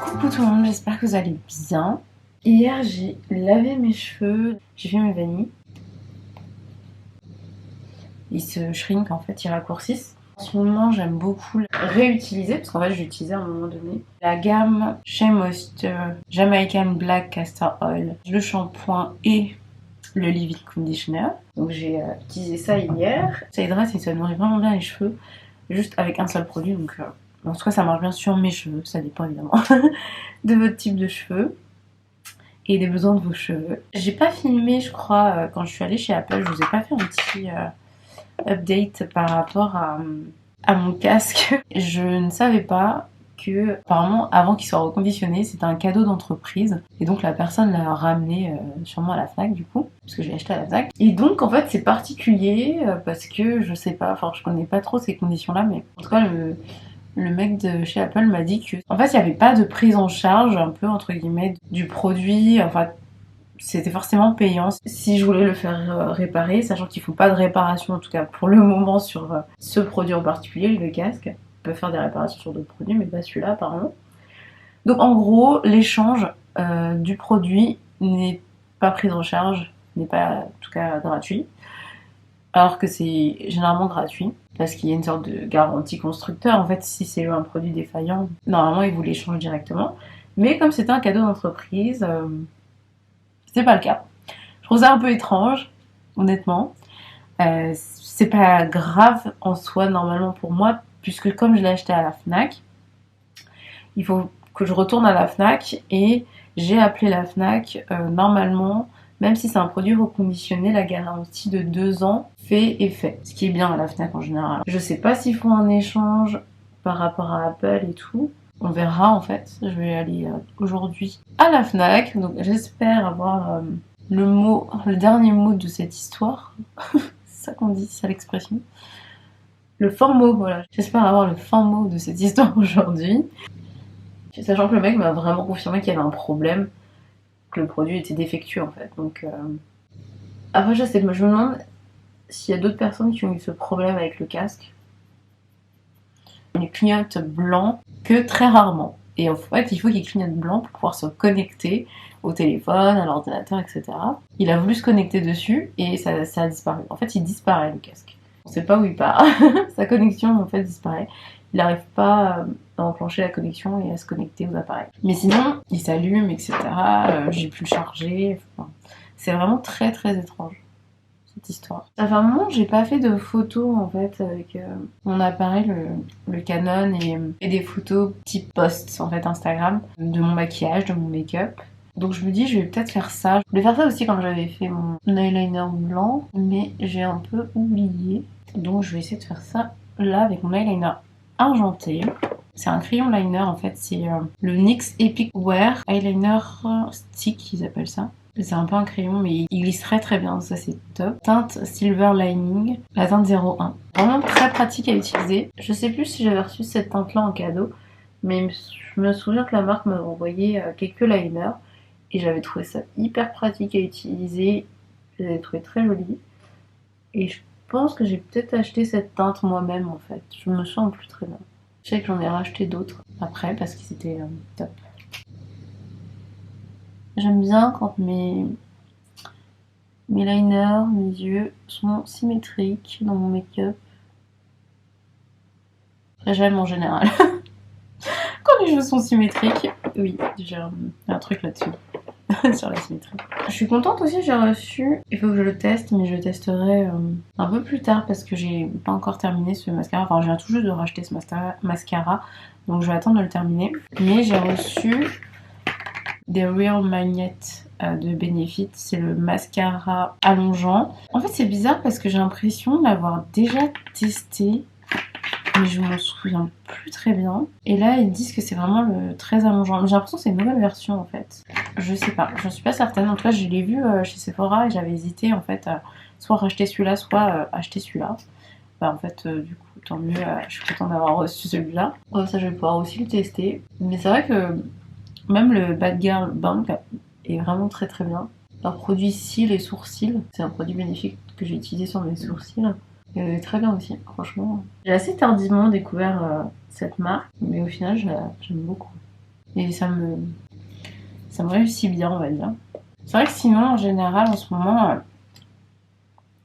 Coucou tout le monde, j'espère que vous allez bien. Hier j'ai lavé mes cheveux, j'ai fait mes vanilles. Ils se shrink en fait, ils raccourcissent. En ce moment j'aime beaucoup réutiliser, parce qu'en fait je l'utilisais à un moment donné, la gamme Shea Moisture Jamaican Black Castor Oil, le shampoing et le leave-in conditioner. Donc j'ai utilisé ça hier. Ça hydrate et ça nourrit vraiment bien les cheveux, juste avec un seul produit. Donc en tout cas ça marche bien sur mes cheveux, ça dépend évidemment de votre type de cheveux et des besoins de vos cheveux. J'ai pas filmé je crois quand je suis allée chez Apple, je vous ai pas fait un petit update par rapport à mon casque. Je ne savais pas que apparemment avant qu'il soit reconditionné c'était un cadeau d'entreprise et donc la personne l'a ramené sûrement à la Fnac du coup parce que j'ai acheté à la Fnac et donc en fait c'est particulier parce que je sais pas, enfin je connais pas trop ces conditions là, mais en tout cas le mec de chez Apple m'a dit que en fait il n'y avait pas de prise en charge un peu entre guillemets du produit, enfin c'était forcément payant si je voulais le faire réparer, sachant qu'ils font pas de réparation en tout cas pour le moment sur ce produit en particulier, le casque. Ils peuvent faire des réparations sur d'autres produits mais pas celui-là apparemment. Donc en gros l'échange du produit n'est pas pris en charge, n'est pas en tout cas gratuit, alors que c'est généralement gratuit parce qu'il y a une sorte de garantie constructeur. En fait si c'est un produit défaillant normalement ils vous l'échangent directement, mais comme c'était un cadeau d'entreprise c'est pas le cas. Je trouve ça un peu étrange honnêtement. C'est pas grave en soi normalement pour moi puisque comme je l'ai acheté à la Fnac, il faut que je retourne à la Fnac et j'ai appelé la Fnac. Normalement, même si c'est un produit reconditionné, la garantie de 2 ans fait effet. Ce qui est bien à la Fnac en général. Je sais pas s'ils font un échange par rapport à Apple et tout. On verra en fait. Je vais aller aujourd'hui à la Fnac. Donc j'espère avoir le dernier mot de cette histoire. C'est ça qu'on dit, c'est l'expression. Le fin mot, voilà. J'espère avoir le fin mot de cette histoire aujourd'hui. Sachant que le mec m'a vraiment confirmé qu'il y avait un problème, que le produit était défectueux en fait. Donc après je me demande s'il y a d'autres personnes qui ont eu ce problème avec le casque. Il clignote blanc que très rarement. Et en fait, il faut qu'il clignote blanc pour pouvoir se connecter au téléphone, à l'ordinateur, etc. Il a voulu se connecter dessus et ça a disparu. En fait, il disparaît le casque. On sait pas où il part. Sa connexion, en fait, disparaît. Il n'arrive pas à enclencher la connexion et à se connecter aux appareils. Mais sinon, il s'allume, etc. J'ai pu le charger. Enfin, c'est vraiment très très étrange, cette histoire. Ça fait un moment que j'ai pas fait de photos en fait avec mon appareil, le Canon, et des photos type post en fait Instagram, de mon maquillage, de mon make-up. Donc je me dis, je vais peut-être faire ça. Je voulais faire ça aussi quand j'avais fait mon eyeliner blanc, mais j'ai un peu oublié. Donc je vais essayer de faire ça là avec mon eyeliner argenté. C'est un crayon liner en fait, c'est le NYX Epic Wear Eyeliner Stick, ils appellent ça. C'est un peu un crayon, mais il glisse très très bien, ça c'est top. Teinte Silver Lining, la teinte 01. Vraiment très pratique à utiliser. Je sais plus si j'avais reçu cette teinte-là en cadeau, mais je me souviens que la marque m'avait envoyé quelques liners et j'avais trouvé ça hyper pratique à utiliser. Je l'avais trouvé très jolie. Et je pense que j'ai peut-être acheté cette teinte moi-même en fait. Je me sens plus très bien. Je sais que j'en ai racheté d'autres après parce qu'ils étaient top. J'aime bien quand mes liners, mes yeux sont symétriques dans mon make-up. J'aime en général. Quand les cheveux sont symétriques, oui, j'ai un truc là-dessus. Sur la symétrie. Je suis contente aussi, j'ai reçu, il faut que je le teste, mais je le testerai un peu plus tard parce que j'ai pas encore terminé ce mascara. Enfin, je viens tout juste de racheter ce mascara, donc je vais attendre de le terminer. Mais j'ai reçu des Real Magnet de Benefit, c'est le mascara allongeant. En fait, c'est bizarre parce que j'ai l'impression d'avoir déjà testé, mais je m'en souviens plus très bien. Et là, ils disent que c'est vraiment le très allongeant. Mais j'ai l'impression que c'est une nouvelle version en fait. Je sais pas, j'en suis pas certaine. En tout cas, je l'ai vu chez Sephora et j'avais hésité en fait à soit racheter celui-là, soit acheter celui-là. Bah en fait, du coup, tant mieux, je suis contente d'avoir reçu celui-là. Ça, je vais pouvoir aussi le tester. Mais c'est vrai que même le Bad Girl Bank est vraiment très très bien. Leur produit cils et sourcils, c'est un produit bénéfique que j'ai utilisé sur mes sourcils. Et très bien aussi, franchement. J'ai assez tardivement découvert cette marque, mais au final, j'aime beaucoup. Et ça me réussit bien, on va dire. C'est vrai que sinon, en général, en ce moment,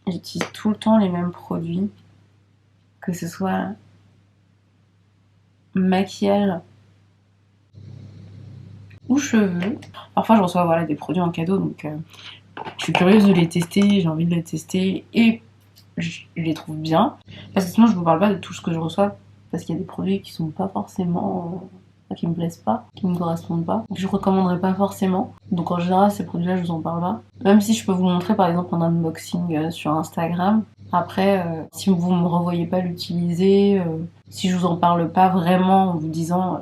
j'utilise tout le temps les mêmes produits. Que ce soit maquillage ou cheveux. Parfois, je reçois voilà, des produits en cadeau, donc je suis curieuse de les tester, j'ai envie de les tester et je les trouve bien. Parce que sinon, je vous parle pas de tout ce que je reçois, parce qu'il y a des produits qui sont pas forcément... qui me plaisent pas, qui me correspondent pas, que je recommanderais pas forcément. Donc en général, ces produits-là, je vous en parle pas. Même si je peux vous montrer par exemple un unboxing sur Instagram. Après, si vous me revoyez pas l'utiliser, si je vous en parle pas vraiment en vous disant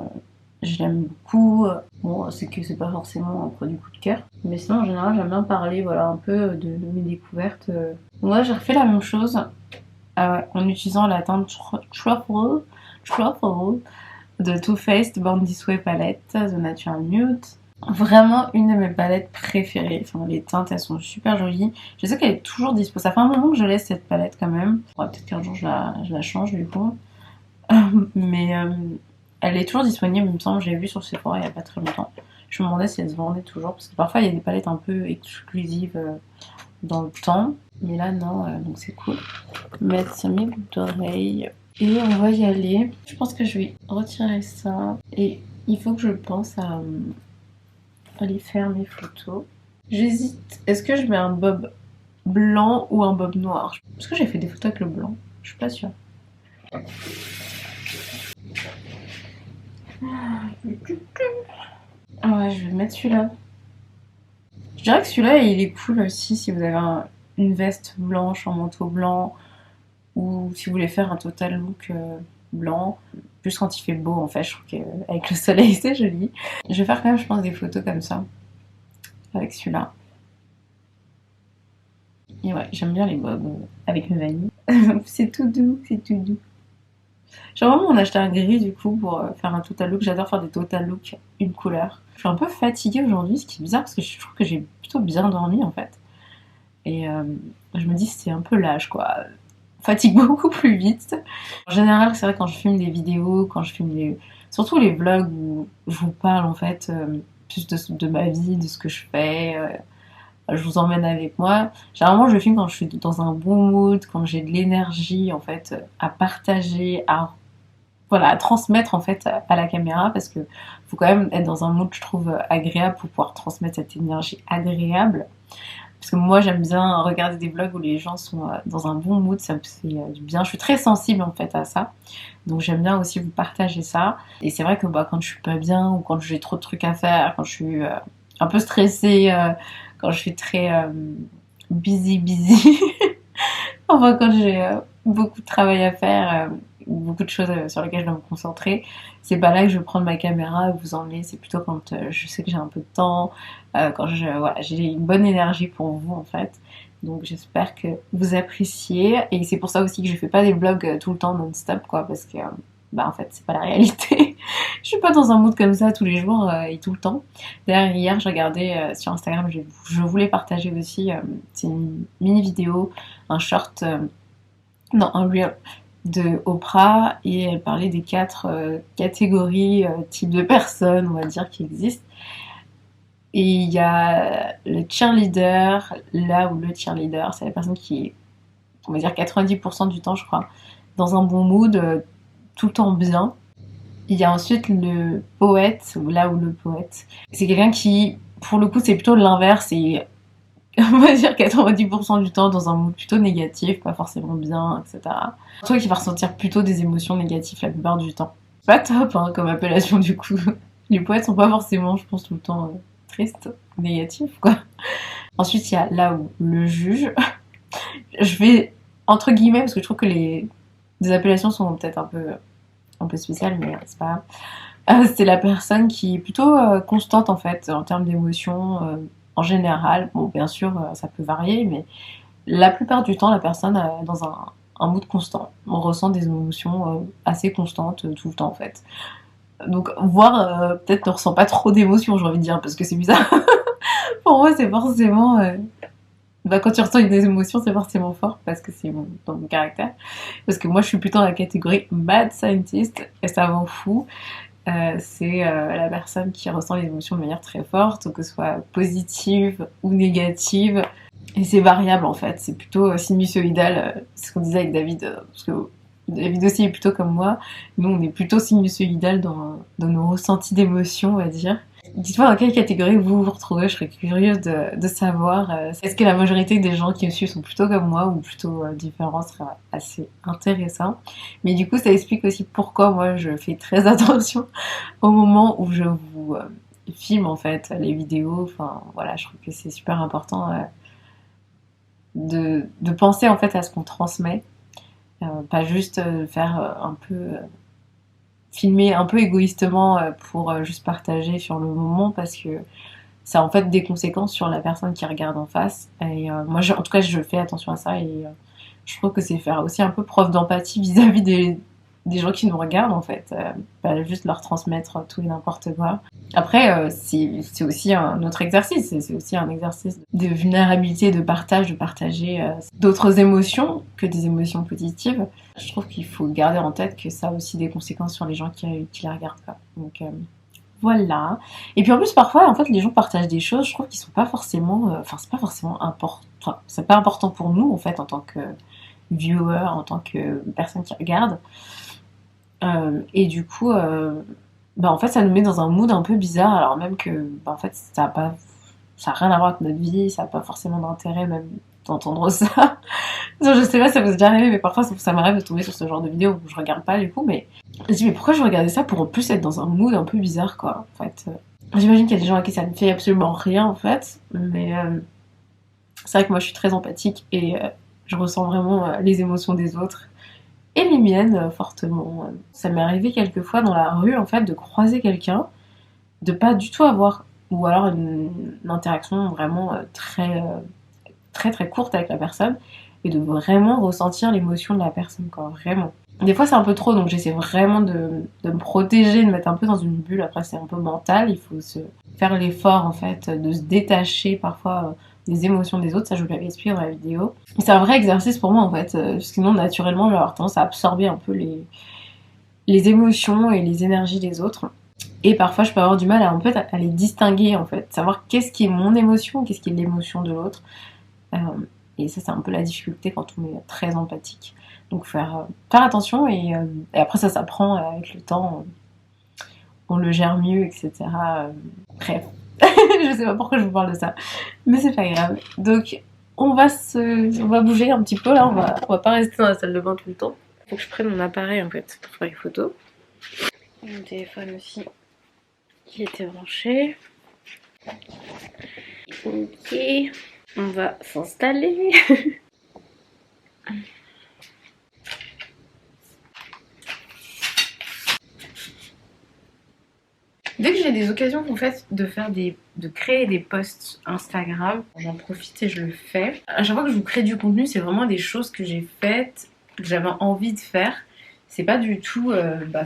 je l'aime beaucoup, bon, c'est que c'est pas forcément un produit coup de cœur. Mais sinon, en général, j'aime bien parler voilà, un peu de mes découvertes. Moi, j'ai refait la même chose en utilisant la teinte Truffle de Too Faced Born This Way palette, The Natural Nude. Vraiment une de mes palettes préférées. Enfin, les teintes, elles sont super jolies. Je sais qu'elle est toujours dispo. Ça fait un moment que je laisse cette palette quand même. Ouais, peut-être qu'un jour je la change du coup. Mais elle est toujours disponible, il me semble. J'ai vu sur Sephora il n'y a pas très longtemps. Je me demandais si elle se vendait toujours. Parce que parfois il y a des palettes un peu exclusives dans le temps. Mais là, non. Donc c'est cool. Mettre sa mes boucles d'oreilles. Et on va y aller. Je pense que je vais retirer ça. Et il faut que je pense à aller faire mes photos. J'hésite. Est-ce que je mets un bob blanc ou un bob noir? Est-ce que j'ai fait des photos avec le blanc? Je suis pas sûre. Ah ouais, je vais mettre celui-là. Je dirais que celui-là, il est cool aussi si vous avez une veste blanche, un manteau blanc, ou si vous voulez faire un total look blanc. Plus quand il fait beau en fait, je trouve qu'avec le soleil c'est joli. Je vais faire quand même je pense des photos comme ça avec celui-là. Et ouais, j'aime bien les bobs avec le vanille. C'est tout doux, c'est tout doux. J'ai vraiment en acheté un gris du coup pour faire un total look. J'adore faire des total look une couleur. Je suis un peu fatiguée aujourd'hui, ce qui est bizarre parce que je trouve que j'ai plutôt bien dormi en fait. Et je me dis c'est un peu l'âge quoi. Fatigue beaucoup plus vite. En général, c'est vrai quand je filme des vidéos, quand je filme surtout les vlogs où je vous parle en fait plus de ma vie, de ce que je fais. Je vous emmène avec moi. Généralement, je filme quand je suis dans un bon mood, quand j'ai de l'énergie en fait à partager, voilà, à transmettre en fait à la caméra, parce que faut quand même être dans un mood, je trouve, agréable pour pouvoir transmettre cette énergie agréable. Parce que moi, j'aime bien regarder des vlogs où les gens sont dans un bon mood, ça me fait du bien. Je suis très sensible en fait à ça. Donc j'aime bien aussi vous partager ça. Et c'est vrai que quand je suis pas bien ou quand j'ai trop de trucs à faire, quand je suis un peu stressée, quand je suis très busy, enfin quand j'ai beaucoup de travail à faire, beaucoup de choses sur lesquelles je dois me concentrer, c'est pas là que je vais prendre ma caméra et vous emmener, c'est plutôt quand je sais que j'ai un peu de temps, quand voilà, j'ai une bonne énergie pour vous en fait. Donc j'espère que vous appréciez, et c'est pour ça aussi que je fais pas des vlogs tout le temps non-stop quoi, parce que en fait c'est pas la réalité. Je suis pas dans un mood comme ça tous les jours et tout le temps. D'ailleurs hier je regardais sur Instagram, je voulais partager aussi, c'est une mini vidéo, un short, non un reel de Oprah, et elle parlait des 4 catégories, types de personnes on va dire qui existent. Et il y a le cheerleader, là où le cheerleader, c'est la personne qui est, on va dire 90% du temps, je crois, dans un bon mood, tout le temps bien. Il y a ensuite le poète, ou là où le poète, c'est quelqu'un qui, pour le coup, c'est plutôt l'inverse, et on va dire 90% du temps dans un mood plutôt négatif, pas forcément bien, etc. Toi qui va ressentir plutôt des émotions négatives la plupart du temps. Pas top hein, comme appellation du coup. Les poètes sont pas forcément, je pense, tout le temps tristes, négatifs quoi. Ensuite, il y a là où le juge. Je vais entre guillemets parce que je trouve que les appellations sont peut-être un peu spéciales, mais c'est pas grave. C'est la personne qui est plutôt constante en fait en termes d'émotions en général. Bon, bien sûr, ça peut varier, mais la plupart du temps, la personne est dans un mood constant. On ressent des émotions assez constantes tout le temps en fait. Donc, voire peut-être ne ressent pas trop d'émotions, j'ai envie de dire, parce que c'est bizarre. Pour moi, c'est forcément. Quand tu ressens des émotions, c'est forcément fort parce que c'est dans mon caractère. Parce que moi, je suis plutôt dans la catégorie mad scientist, et ça m'en fout. C'est la personne qui ressent les émotions de manière très forte, que ce soit positive ou négative. Et c'est variable en fait, c'est plutôt sinusoïdal, c'est ce qu'on disait avec David, parce que David aussi est plutôt comme moi. Nous, on est plutôt sinusoïdal dans nos ressentis d'émotions, on va dire. Dites-moi dans quelle catégorie vous vous retrouvez, je serais curieuse de savoir. Est-ce que la majorité des gens qui me suivent sont plutôt comme moi ou plutôt différents, ce serait assez intéressant. Mais du coup, ça explique aussi pourquoi moi je fais très attention au moment où je vous filme en fait les vidéos. Enfin voilà, je trouve que c'est super important de penser en fait à ce qu'on transmet. Pas juste faire un peu filmer un peu égoïstement pour juste partager sur le moment, parce que ça a en fait des conséquences sur la personne qui regarde en face. Et moi, en tout cas, je fais attention à ça, et je trouve que c'est faire aussi un peu preuve d'empathie vis-à-vis des gens qui nous regardent en fait, pas juste leur transmettre tout et n'importe quoi. Après, c'est aussi un autre exercice, c'est aussi un exercice de vulnérabilité, de partage, de partager d'autres émotions que des émotions positives. Je trouve qu'il faut garder en tête que ça a aussi des conséquences sur les gens qui les regardent pas. Donc voilà. Et puis en plus, parfois, en fait, les gens partagent des choses, je trouve qu'ils sont pas forcément, enfin, c'est pas forcément important, enfin, c'est pas important pour nous en fait en tant que viewer, en tant que personne qui regarde. Et du coup, en fait, ça nous met dans un mood un peu bizarre, alors même que, en fait, ça a rien à voir avec notre vie, ça a pas forcément d'intérêt même d'entendre ça. Je sais pas si ça vous est déjà arrivé, mais parfois ça m'arrive de tomber sur ce genre de vidéo où je regarde pas du coup, mais je me dis mais pourquoi je regardais ça pour en plus être dans un mood un peu bizarre quoi, en fait. J'imagine qu'il y a des gens à qui ça ne fait absolument rien en fait, mais c'est vrai que moi je suis très empathique et je ressens vraiment les émotions des autres. Et les miennes, fortement. Ça m'est arrivé quelquefois dans la rue, en fait, de croiser quelqu'un, de pas du tout avoir, ou alors une interaction vraiment très très courte avec la personne, et de vraiment ressentir l'émotion de la personne, quoi, vraiment. Des fois c'est un peu trop, donc j'essaie vraiment de me protéger, de mettre un peu dans une bulle. Après c'est un peu mental, il faut se faire l'effort en fait, de se détacher parfois des émotions des autres, ça je vous l'avais expliqué dans la vidéo. C'est un vrai exercice pour moi en fait, sinon naturellement je vais avoir tendance à absorber un peu les émotions et les énergies des autres. Et parfois, je peux avoir du mal à, en fait, à les distinguer, en fait. Savoir qu'est-ce qui est mon émotion, qu'est-ce qui est l'émotion de l'autre. Et ça, c'est un peu la difficulté quand on est très empathique. Donc, faire attention. Et après, ça s'apprend avec le temps. On le gère mieux, etc. Bref. Je sais pas pourquoi je vous parle de ça. Mais c'est pas grave. Donc, on va bouger un petit peu, là. On va pas rester dans la salle de bain tout le temps. Faut que je prenne mon appareil, en fait, pour faire les photos. Mon téléphone aussi, qui était branché. Ok, on va s'installer. Dès que j'ai des occasions en fait de créer des posts Instagram, j'en profite et je le fais. À chaque fois que je vous crée du contenu, c'est vraiment des choses que j'ai faites, que j'avais envie de faire. C'est pas du tout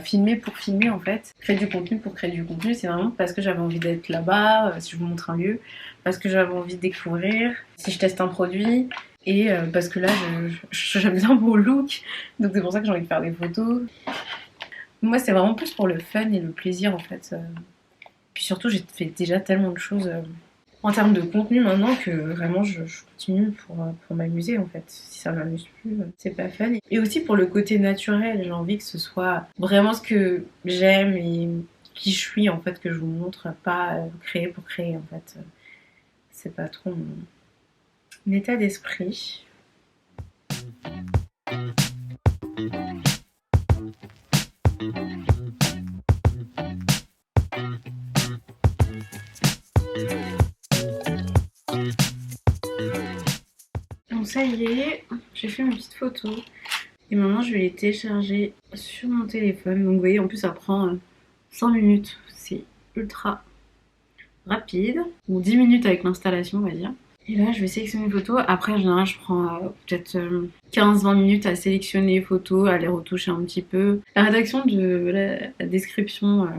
filmer pour filmer en fait. Créer du contenu pour créer du contenu, c'est vraiment parce que j'avais envie d'être là-bas, si je vous montre un lieu, parce que j'avais envie de découvrir, si je teste un produit, et parce que là j'aime bien mon look, donc c'est pour ça que j'ai envie de faire des photos. Moi, c'est vraiment plus pour le fun et le plaisir en fait. Puis surtout, j'ai fait déjà tellement de choses en termes de contenu maintenant que vraiment je continue pour m'amuser en fait. Si ça m'amuse plus, c'est pas fun. Et aussi pour le côté naturel, j'ai envie que ce soit vraiment ce que j'aime et qui je suis en fait que je vous montre, pas créer pour créer en fait. C'est pas trop mon état d'esprit. Bon, ça y est, j'ai fait mes petites photos. Et maintenant, je vais les télécharger sur mon téléphone. Donc, vous voyez, en plus, ça prend 5 minutes. C'est ultra rapide. Ou 10 minutes avec l'installation, on va dire. Et là, je vais sélectionner les photos. Après, en général, je prends peut-être 15-20 minutes à sélectionner les photos, à les retoucher un petit peu. La rédaction de la description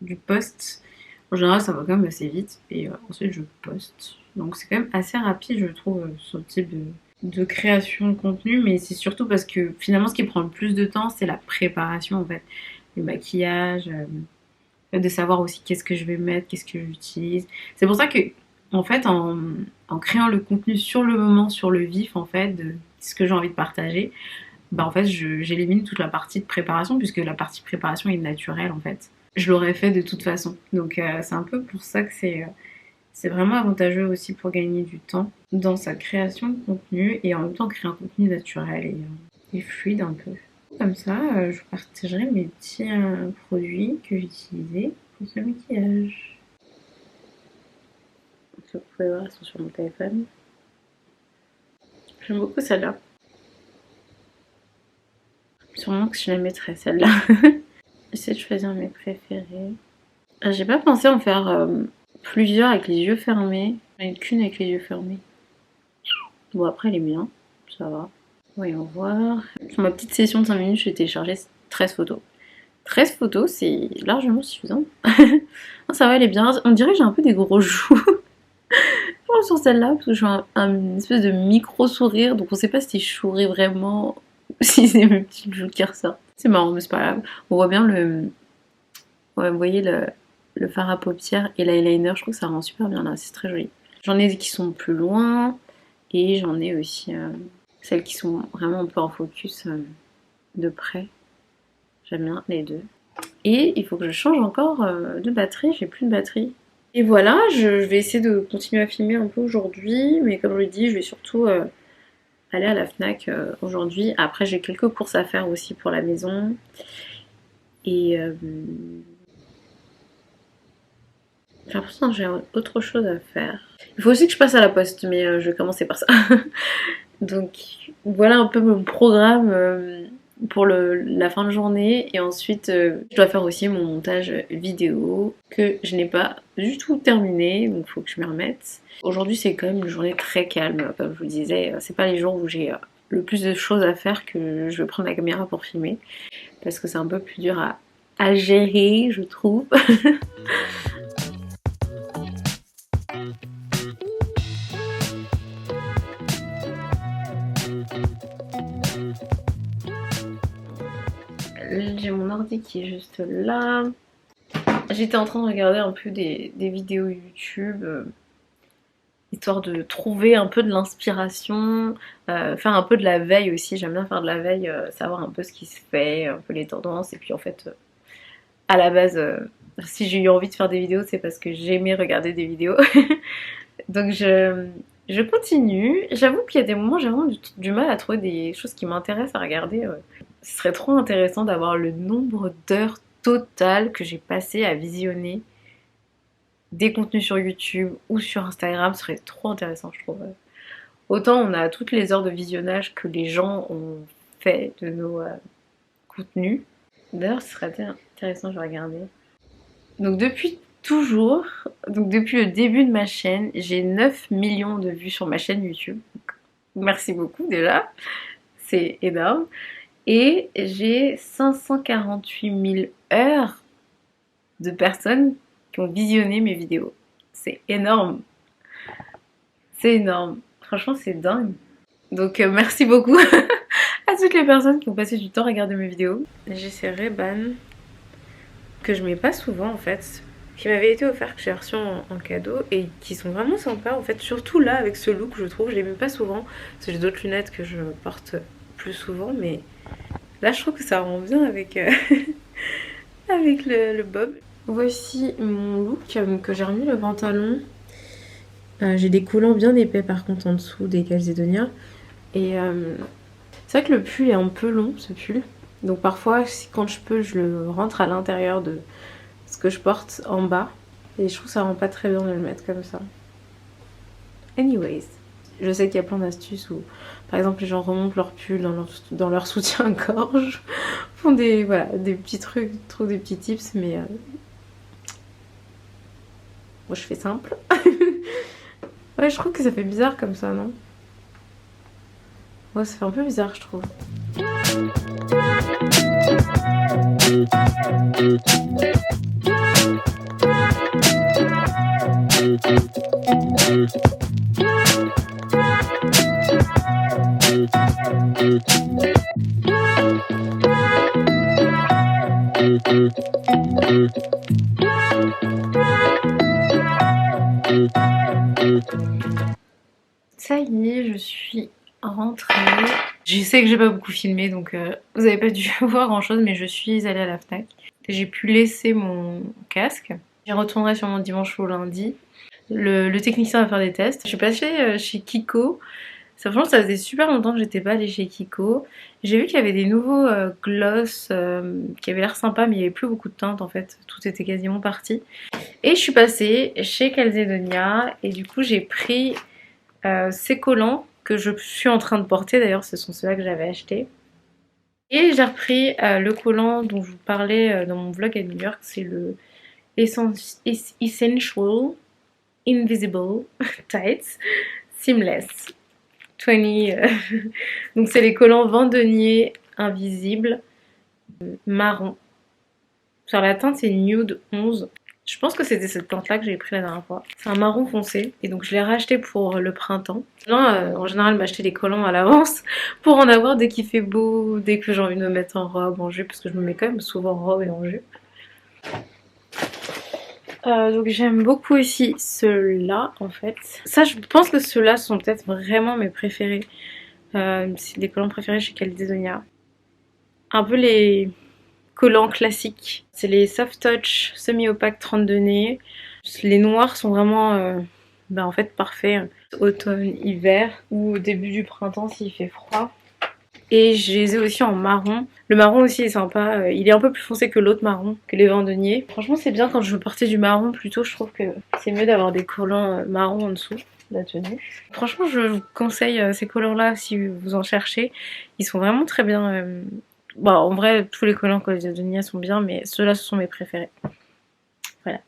du post, en général, ça va quand même assez vite. Et ensuite, je poste. Donc, c'est quand même assez rapide, je trouve, ce type de création de contenu. Mais c'est surtout parce que finalement, ce qui prend le plus de temps, c'est la préparation, en fait. Le maquillage, de savoir aussi qu'est-ce que je vais mettre, qu'est-ce que j'utilise. C'est pour ça que, en fait, en créant le contenu sur le moment, sur le vif, en fait, de ce que j'ai envie de partager, bah en fait, j'élimine toute la partie de préparation, puisque la partie préparation est naturelle, en fait. Je l'aurais fait de toute façon. Donc, c'est un peu pour ça que c'est vraiment avantageux aussi pour gagner du temps dans sa création de contenu et en même temps créer un contenu naturel et fluide un peu. Comme ça, je partagerai mes petits produits que j'utilisais pour ce maquillage. Vous pouvez voir, elles sont sur mon téléphone. J'aime beaucoup celle-là. Sûrement que je la mettrai celle-là. J'essaie de choisir mes préférés. J'ai pas pensé en faire plusieurs avec les yeux fermés. J'en ai qu'une avec les yeux fermés. Bon, après, elle est bien. Ça va. Voyons voir. Sur ma petite session de 5 minutes, j'ai téléchargé 13 photos. 13 photos, c'est largement suffisant. Non, ça va, elle est bien. On dirait que j'ai un peu des gros joues. Sur celle-là, parce que je fais une espèce de micro-sourire. Donc on sait pas si je souris vraiment ou si c'est mes petites joues qui ressortent. C'est marrant, mais c'est pas grave. On voit bien ouais, vous voyez le fard à paupières et l'eyeliner. Je trouve que ça rend super bien là. C'est très joli. J'en ai qui sont plus loin. Et j'en ai aussi celles qui sont vraiment un peu en focus de près. J'aime bien les deux. Et il faut que je change encore de batterie, j'ai plus de batterie. Et voilà, je vais essayer de continuer à filmer un peu aujourd'hui, mais comme je l'ai dit, je vais surtout aller à la Fnac aujourd'hui. Après, j'ai quelques courses à faire aussi pour la maison. Et j'ai l'impression que j'ai autre chose à faire. Il faut aussi que je passe à la poste, mais je vais commencer par ça. Donc voilà un peu mon programme pour la fin de journée. Et ensuite, je dois faire aussi mon montage vidéo que je n'ai pas du tout terminé. Donc il faut que je m'y remette. Aujourd'hui, c'est quand même une journée très calme. Comme je vous le disais, c'est pas les jours où j'ai le plus de choses à faire que je vais prendre la caméra pour filmer. Parce que c'est un peu plus dur à gérer, je trouve. J'ai mon ordi ordi qui est juste là. J'étais en train de regarder un peu des vidéos YouTube, histoire de trouver un peu de l'inspiration, faire un peu de la veille aussi. J'aime bien faire de la veille, savoir un peu ce qui se fait, un peu les tendances. Et puis en fait, à la base, si j'ai eu envie de faire des vidéos, c'est parce que j'aimais regarder des vidéos. Donc je continue. J'avoue qu'il y a des moments, j'ai vraiment du mal à trouver des choses qui m'intéressent à regarder. Ce serait trop intéressant d'avoir le nombre d'heures totales que j'ai passé à visionner des contenus sur YouTube ou sur Instagram. Ce serait trop intéressant, je trouve. Autant on a toutes les heures de visionnage que les gens ont fait de nos contenus. D'ailleurs, ce serait intéressant, je vais regarder. Donc depuis toujours, donc depuis le début de ma chaîne, j'ai 9 millions de vues sur ma chaîne YouTube. Donc, merci beaucoup déjà, c'est énorme. Et j'ai 548 000 heures de personnes qui ont visionné mes vidéos. C'est énorme. C'est énorme. Franchement, c'est dingue. Donc merci beaucoup à toutes les personnes qui ont passé du temps à regarder mes vidéos. J'ai ces Ray-Ban que je mets pas souvent en fait, qui m'avaient été offerts, que j'ai reçu en cadeau et qui sont vraiment sympas en fait, surtout là avec ce look je trouve, je les mets pas souvent parce que j'ai d'autres lunettes que je porte plus souvent, mais là je trouve que ça rend bien avec, avec le bob. Voici mon look, que j'ai remis le pantalon. J'ai des collants bien épais par contre en dessous des Calzedonia. Et c'est vrai que le pull est un peu long, ce pull. Donc parfois, quand je peux, je le rentre à l'intérieur de ce que je porte en bas. Et je trouve que ça rend pas très bien de le mettre comme ça. Anyways, je sais qu'il y a plein d'astuces où, par exemple, les gens remontent leur pull dans leur soutien-gorge, font des, voilà, des petits trucs, trouvent des petits tips, mais moi je fais simple. Ouais, je trouve que ça fait bizarre comme ça, non? Ouais, ça fait un peu bizarre, je trouve. Ça y est, je suis rentrée. Je sais que j'ai pas beaucoup filmé, donc vous avez pas dû voir grand chose, mais je suis allée à la Fnac. J'ai pu laisser mon casque. J'y retournerai sur mon dimanche ou lundi. Le technicien va faire des tests. Je suis passée chez Kiko. Franchement, ça faisait super longtemps que j'étais pas allée chez Kiko. J'ai vu qu'il y avait des nouveaux gloss qui avaient l'air sympa, mais il y avait plus beaucoup de teintes en fait. Tout était quasiment parti. Et je suis passée chez Calzedonia et du coup j'ai pris ces collants que je suis en train de porter. D'ailleurs, ce sont ceux-là que j'avais achetés. Et j'ai repris le collant dont je vous parlais dans mon vlog à New York. C'est le Essential Invisible Tights Seamless 20. Donc c'est les collants vent denier invisibles marron. Sur la teinte c'est Nude 11. Je pense que c'était cette teinte là que j'ai pris la dernière fois. C'est un marron foncé et donc je l'ai racheté pour le printemps. Là, en général m'acheter des collants à l'avance pour en avoir dès qu'il fait beau, dès que j'ai envie de me mettre en robe, en jupe, parce que je me mets quand même souvent en robe et en jupe. Donc j'aime beaucoup aussi ceux-là en fait. Ça je pense que ceux-là sont peut-être vraiment mes préférés. C'est des collants préférés chez Calzedonia. Un peu les collants classiques. C'est les Soft Touch semi-opaques 32 nez. Les noirs sont vraiment en fait parfaits. Automne, hiver ou au début du printemps s'il fait froid. Et je les ai aussi en marron. Le marron aussi est sympa. Il est un peu plus foncé que l'autre marron, que les vent denier. Franchement c'est bien quand je veux porter du marron plutôt. Je trouve que c'est mieux d'avoir des collants marron en dessous de la tenue. Franchement je vous conseille ces collants là si vous en cherchez. Ils sont vraiment très bien. Bon, en vrai tous les collants Calzedonia sont bien mais ceux-là ce sont mes préférés. Voilà.